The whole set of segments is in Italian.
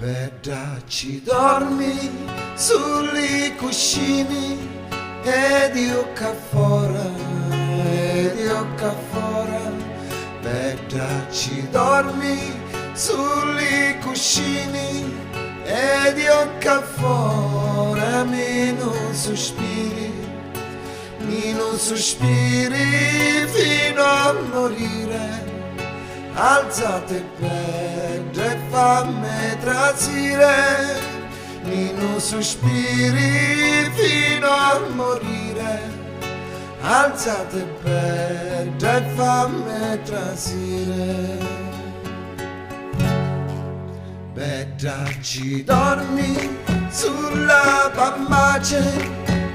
Bella ci dormi sugli cuscini ed io ca fora, Bella ci dormi sugli cuscini ed io ca fora, mi non sospiri fino a morire. Alzate bella e fammi trasire, non sospiri fino a morire. Alzate bella e fammi trasire. Bella ci dormi sulla pammace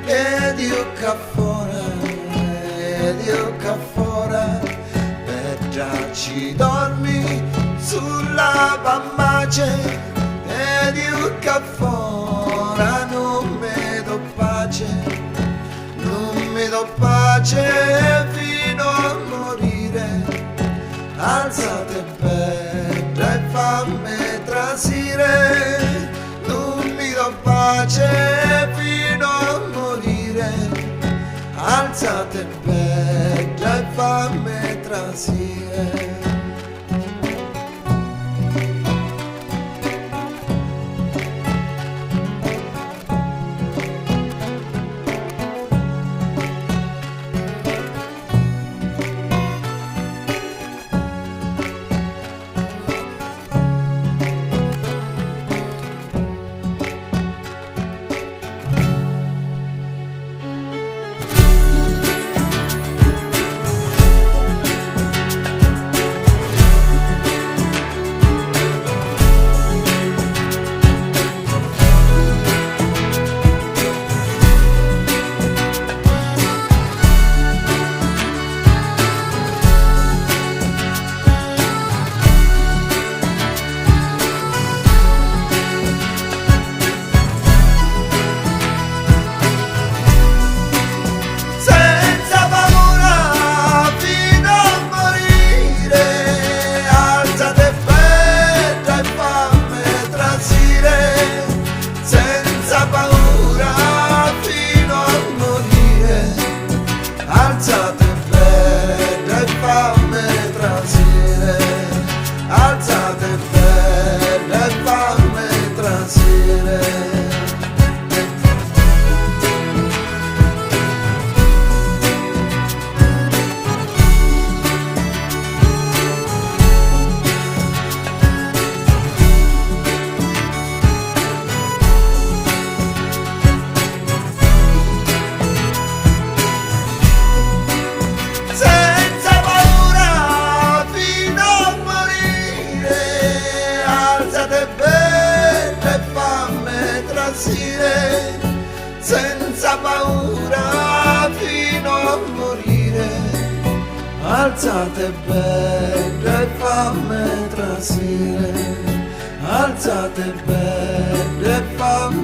ed io ca fora, Bella ci dormi sulla pammace ed io ca fora, non mi do pace fino a morire. Alzate bella e fammi trasire, non mi do pace fino a morire. Alzate bella e fammi trasire. Alzate bella e fammi trasire, alzate bella e fammi trasire. Senza paura fino a morire. Alzate bella e fammi trasire, alzate bella e fammi